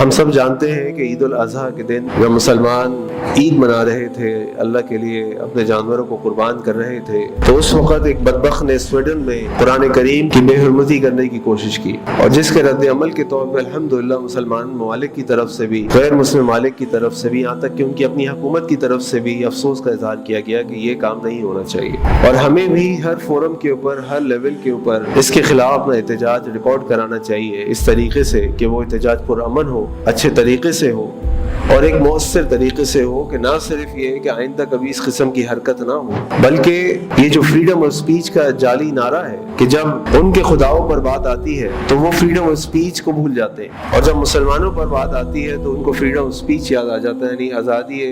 ہم سب جانتے ہیں کہ عید الاضحیٰ کے دن جب مسلمان عید منا رہے تھے، اللہ کے لیے اپنے جانوروں کو قربان کر رہے تھے، تو اس وقت ایک بدبخت نے سویڈن میں قرآن کریم کی بے حرمتی کرنے کی کوشش کی، اور جس کے رد عمل کے طور پر الحمدللہ مسلمان ممالک کی طرف سے بھی، غیر مسلم ممالک کی طرف سے بھی، یہاں تک کہ ان کی اپنی حکومت کی طرف سے بھی افسوس کا اظہار کیا گیا کہ یہ کام نہیں ہونا چاہیے، اور ہمیں بھی ہر فورم کے اوپر، ہر لیول کے اوپر اس کے خلاف اپنا احتجاج ریکارڈ کرانا چاہیے، اس طریقے سے کہ وہ احتجاج پرامن ہو، اچھے طریقے سے ہو، اور ایک مؤثر طریقے سے ہو، کہ نہ صرف یہ کہ آئندہ کبھی اس قسم کی حرکت نہ ہو، بلکہ یہ جو فریڈم آف سپیچ کا جعلی نعرہ ہے کہ جب ان کے خداؤں پر بات آتی ہے تو وہ فریڈم آف سپیچ کو بھول جاتے ہیں، اور جب مسلمانوں پر بات آتی ہے تو ان کو فریڈم آف سپیچ یاد آ جاتا ہے، یعنی آزادی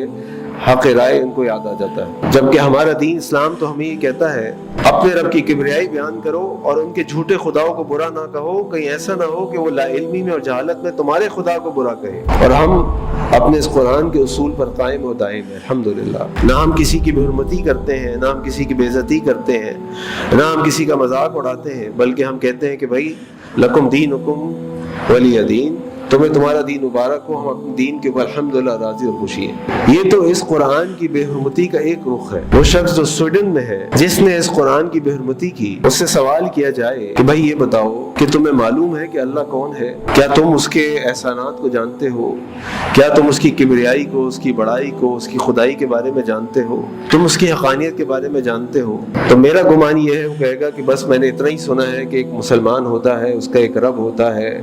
حق رائے ان کو یاد آ جاتا ہے، جبکہ ہمارا دین اسلام تو ہمیں یہ کہتا ہے اپنے رب کی کبریائی بیان کرو اور ان کے جھوٹے خداؤں کو برا نہ کہو، کہیں ایسا نہ ہو کہ وہ لا علمی میں اور جہالت میں تمہارے خدا کو برا کہے، اور ہم اپنے اس قرآن کے اصول پر قائم و دائم ہیں الحمدللہ۔ نہ ہم کسی کی بے حرمتی کرتے ہیں، نہ ہم کسی کی بے عزتی کرتے ہیں، نہ ہم کسی کا مذاق اڑاتے ہیں، بلکہ ہم کہتے ہیں کہ بھائی لکم دینکم ولی دین، تمہیں تمہارا دین مبارک ہو، ہم اپنے دین کے اوپر الحمدللہ راضی اور خوشی ہے۔ یہ تو اس قرآن کی بے حرمتی کا ایک رخ ہے۔ وہ شخص جو سویڈن میں ہے جس نے اس قرآن کی بے حرمتی کی، اس سے سوال کیا جائے کہ بھائی یہ بتاؤ کہ تمہیں معلوم ہے کہ اللہ کون ہے؟ کیا تم اس کے احسانات کو جانتے ہو؟ کیا تم اس کی کبریائی کو، اس کی بڑائی کو، اس کی خدائی کے بارے میں جانتے ہو؟ تم اس کی حقانیت کے بارے میں جانتے ہو؟ تو میرا گمان یہ ہے، وہ کہے گا کہ بس میں نے اتنا ہی سنا ہے کہ ایک مسلمان ہوتا ہے، اس کا ایک رب ہوتا ہے،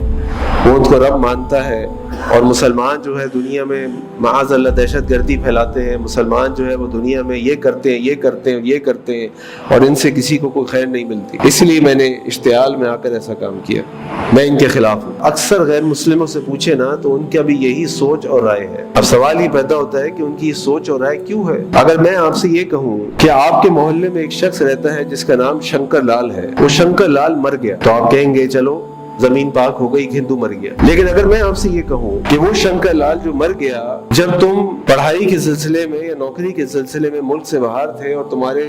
وہ ان کو رب مانتا ہے، اور مسلمان جو ہے دنیا میں معاذ اللہ دہشت گردی پھیلاتے ہیں، مسلمان جو ہے وہ دنیا میں یہ کرتے ہیں، یہ کرتے ہیں، یہ کرتے ہیں، اور ان سے کسی کو کوئی خیر نہیں ملتی، اس لیے میں نے اشتعال میں آ کر ایسا کام کیا، میں ان کے خلاف ہوں۔ اکثر غیر مسلموں سے پوچھے نا تو ان کا بھی یہی سوچ اور رائے ہے۔ اب سوال یہ پیدا ہوتا ہے کہ ان کی سوچ اور رائے کیوں ہے؟ اگر میں آپ سے یہ کہوں کہ آپ کے محلے میں ایک شخص رہتا ہے جس کا نام شنکر لال ہے، وہ شنکر لال مر گیا، تو آپ کہیں گے چلو زمین پاک ہو گئی، ہندو مر گیا۔ لیکن اگر میں آپ سے یہ کہوں کہ وہ شنکر لال جو مر گیا، جب تم پڑھائی کے سلسلے میں یا نوکری کے سلسلے میں ملک سے باہر تھے اور تمہارے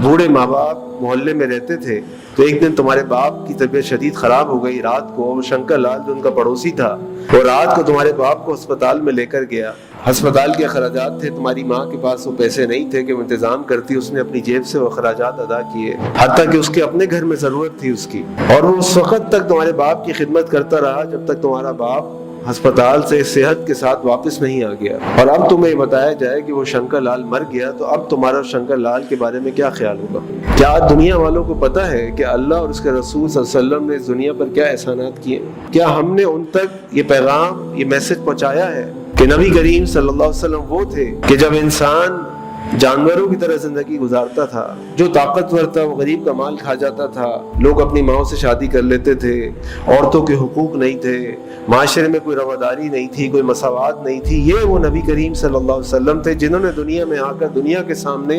بوڑھے ماں باپ محلے میں رہتے تھے، تو ایک دن تمہارے باپ کی طبیعت شدید خراب ہو گئی، رات کو وہ شنکر لال جو ان کا پڑوسی تھا، وہ رات کو تمہارے باپ کو ہسپتال میں لے کر گیا۔ ہسپتال کے اخراجات تھے، تمہاری ماں کے پاس وہ پیسے نہیں تھے کہ وہ انتظام کرتی، اس نے اپنی جیب سے وہ اخراجات ادا کیے، حتیٰ کہ اس کے اپنے گھر میں ضرورت تھی اس کی، اور وہ اس وقت تک تمہارے باپ کی خدمت کرتا رہا جب تک تمہارا باپ ہسپتال سے صحت کے ساتھ واپس نہیں آ گیا۔ اور اب تمہیں بتایا جائے کہ وہ شنکر لال مر گیا، تو اب تمہارا شنکر لال کے بارے میں کیا خیال ہوگا؟ کیا دنیا والوں کو پتہ ہے کہ اللہ اور اس کے رسول صلی اللہ علیہ وسلم نے اس دنیا پر کیا احسانات کیے؟ کیا ہم نے ان تک یہ پیغام، یہ میسج پہنچایا ہے کہ نبی کریم صلی اللہ علیہ وسلم وہ تھے کہ جب انسان جانوروں کی طرح زندگی گزارتا تھا، جو طاقتور تھا وہ غریب کا مال کھا جاتا تھا، لوگ اپنی ماؤں سے شادی کر لیتے تھے، عورتوں کے حقوق نہیں تھے، معاشرے میں کوئی رواداری نہیں تھی، کوئی مساوات نہیں تھی، یہ وہ نبی کریم صلی اللہ علیہ وسلم تھے جنہوں نے دنیا میں آ کر دنیا کے سامنے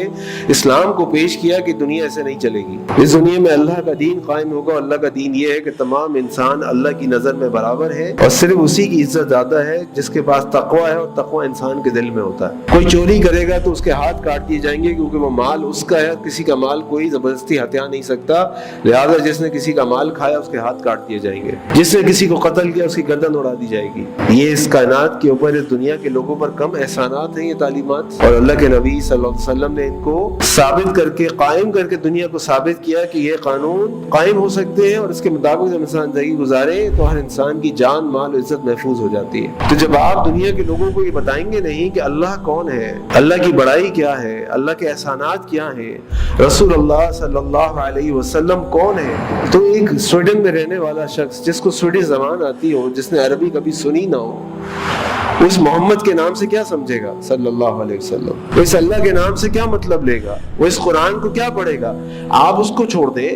اسلام کو پیش کیا کہ دنیا ایسے نہیں چلے گی، اس دنیا میں اللہ کا دین قائم ہوگا۔ اللہ کا دین یہ ہے کہ تمام انسان اللہ کی نظر میں برابر ہے، اور صرف اسی کی عزت زیادہ ہے جس کے پاس تقویٰ ہے، اور تقویٰ انسان کے دل میں ہوتا ہے۔ کوئی چوری کرے گا تو اس کے ہاتھ کاٹ دیے جائیں گے، کیونکہ وہ مال اس کا ہے، کسی کا مال کوئی زبردستی ہتھیا نہیں سکتا، لہذا جس نے کسی کا مال کھایا اس کے ہاتھ کاٹ دیے جائیں گے، جس نے کسی کو قتل کیا اس کی گردن اڑا دی جائے گی۔ یہ اس کائنات کے اوپر، اس دنیا کے لوگوں پر کم احسانات ہیں یہ تعلیمات، اور اللہ کے نبی صلی اللہ علیہ وسلم نے ان کو ثابت کر کے، قائم کر کے دنیا کو ثابت کیا کہ یہ قانون قائم ہو سکتے ہیں، اور اس کے مطابق جب انسان زندگی گزارے تو ہر انسان کی جان، مال و عزت محفوظ ہو جاتی ہے۔ تو جب آپ دنیا کے لوگوں کو یہ بتائیں گے نہیں کہ اللہ کون ہے، اللہ کی بڑائی کیا ہے، اللہ کے احسانات کیا ہیں، رسول اللہ صلی اللہ علیہ وسلم کون ہے، تو ایک سویڈن میں رہنے والا شخص جس کو سویڈش زبان آتی ہو، جس نے عربی کبھی سنی نہ ہو، اس محمد کے نام سے کیا سمجھے گا صلی اللہ علیہ وسلم؟ وہ اس اللہ کے نام سے کیا مطلب لے گا؟ وہ اس قرآن کو کیا پڑھے گا؟ آپ اس کو چھوڑ دیں۔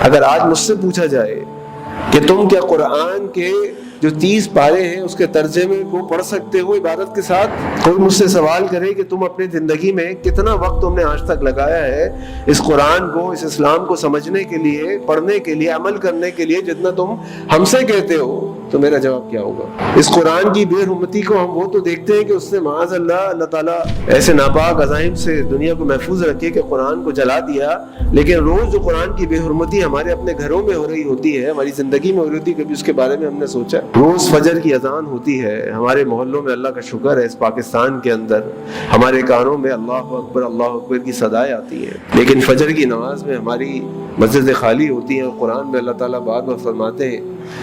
اگر آج مجھ سے پوچھا جائے کہ تم کیا قرآن کے جو 30 پارے ہیں اس کے ترجمے کو پڑھ سکتے ہو عبادت کے ساتھ؟ کوئی مجھ سے سوال کرے کہ تم اپنی زندگی میں کتنا وقت تم نے آج تک لگایا ہے اس قرآن کو، اس اسلام کو سمجھنے کے لیے، پڑھنے کے لیے، عمل کرنے کے لیے جتنا تم ہم سے کہتے ہو، تو میرا جواب کیا ہوگا؟ اس قرآن کی بے حرمتی کو ہم وہ تو دیکھتے ہیں کہ اس نے معاذ اللہ تعالیٰ ایسے ناپاک عزائم سے دنیا کو محفوظ رکھے کہ قرآن کو جلا دیا، لیکن روز جو قرآن کی بے حرمتی ہمارے اپنے گھروں میں ہو رہی ہوتی ہے، ہماری زندگی میں ہو رہی ہوتی ہے، کبھی اس کے بارے میں ہم نے سوچا؟ روز فجر کی اذان ہوتی ہے ہمارے محلوں میں، اللہ کا شکر ہے اس پاکستان کے اندر ہمارے کانوں میں اللہ اکبر کی صدائیں آتی ہیں، لیکن فجر کی نماز میں ہماری مسجدیں خالی ہوتی ہیں۔ قرآن میں اللہ تعالیٰ بعد میں فرماتے ہیں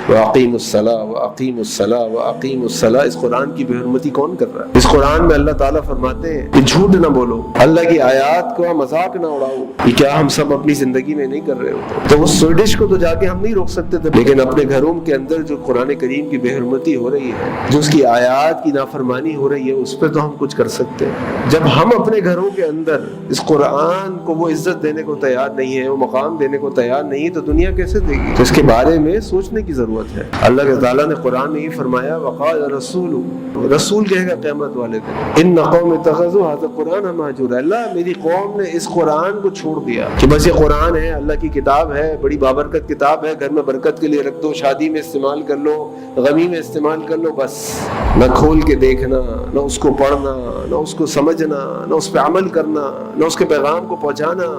وَأَقِيمُوا الصَّلَاةَ وَأَقِيمُوا الصَّلَاةَ وَأَقِيمُوا الصَّلَاةَ۔ اس قرآن کی بے حرمتی کون کر رہا ہے؟ اس قرآن میں اللہ تعالیٰ فرماتے ہیں کہ جھوٹ نہ بولو، اللہ کی آیات کو مذاق نہ اڑاؤ۔ یہ کیا ہم سب اپنی زندگی میں نہیں کر رہے ہوتے؟ تو اس سویڈش کو تو جا کے ہم نہیں روک سکتے تھے، لیکن اپنے گھروں کے اندر جو قرآن کریم کی بے حرمتی ہو رہی ہے، جو اس کی آیات کی نافرمانی ہو رہی ہے، اس پہ تو ہم کچھ کر سکتے ہیں۔ جب ہم اپنے گھروں کے اندر اس قرآن کو وہ عزت دینے کو تیار نہیں ہے، وہ مقام دینے کو تیار نہیں ہے، تو دنیا کیسے دے گی؟ تو اس کے بارے میں سوچنے کی ضرورت ہے۔ اللہ تعالیٰ نے قرآن میں یہ فرمایا وقال رسول کہے گا قیامت والے دن ان قوم اتخذوا هذا القرآن مهجورا، اللہ میری قوم نے اس قرآن کو چھوڑ دیا کہ بس یہ قرآن ہے، اللہ کی کتاب ہے، بڑی بابرکت کتاب ہے، گھر میں برکت کے لیے رکھ دو، شادی میں استعمال کر لو، غمی میں استعمال کر لو، بس نہ کھول کے دیکھنا، نہ اس کو پڑھنا، نہ اس کو سمجھنا، نہ اس پہ عمل کرنا، نہ اس کے پیغام کو پہنچانا،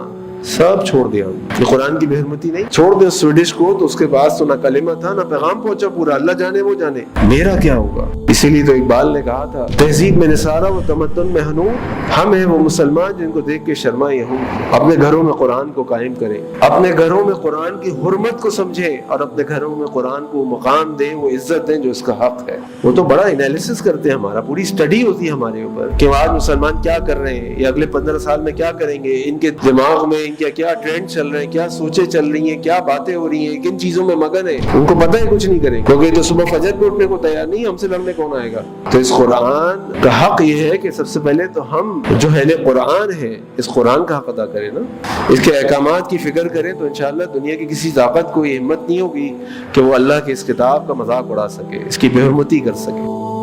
سب چھوڑ دیا۔ یہ قرآن کی بے حرمتی نہیں؟ چھوڑ دے اس سویڈش کو، تو اس کے پاس تو نہ کلمہ تھا نہ پیغام پہنچا پورا، اللہ جانے وہ جانے میرا کیا ہوگا۔ اسی لیے تو اقبال نے کہا تھا تہذیب میں نصارہ و تمدن میں ہنور، ہم ہیں وہ مسلمان جن کو دیکھ کے شرمائے ہوں۔ اپنے گھروں میں قرآن کو قائم کریں، اپنے گھروں میں قرآن کی حرمت کو سمجھیں، اور اپنے گھروں میں قرآن کو مقام دیں، وہ عزت دیں جو اس کا حق ہے۔ وہ تو بڑا انالیسس کرتے ہیں، ہمارا پوری اسٹڈی ہوتی ہے ہمارے اوپر کہ آج مسلمان کیا کر رہے ہیں، یا اگلے 15 سال میں کیا کریں گے، ان کے دماغ میں کیا ٹرینڈ چل رہے ہیں، کیا سوچیں چل رہی ہیں، کیا باتیں ہو رہی ہیں، کن چیزوں میں مگن ہے، ان کو پتہ ہے کچھ نہیں کریں، کیونکہ جو صبح فجر پہ اٹھنے کو تیار نہیں، ہم سے لڑنے کون آئے گا۔ تو اس قرآن کا حق یہ ہے کہ سب سے پہلے تو ہم جو اہل قرآن ہیں اس قرآن کا حق ادا کریں نا، اس کے احکامات کی فکر کریں، تو انشاءاللہ دنیا کی کسی طاقت کو یہ ہمت نہیں ہوگی کہ وہ اللہ کی اس کتاب کا مذاق اڑا سکے، اس کی بے حرمتی کر سکے۔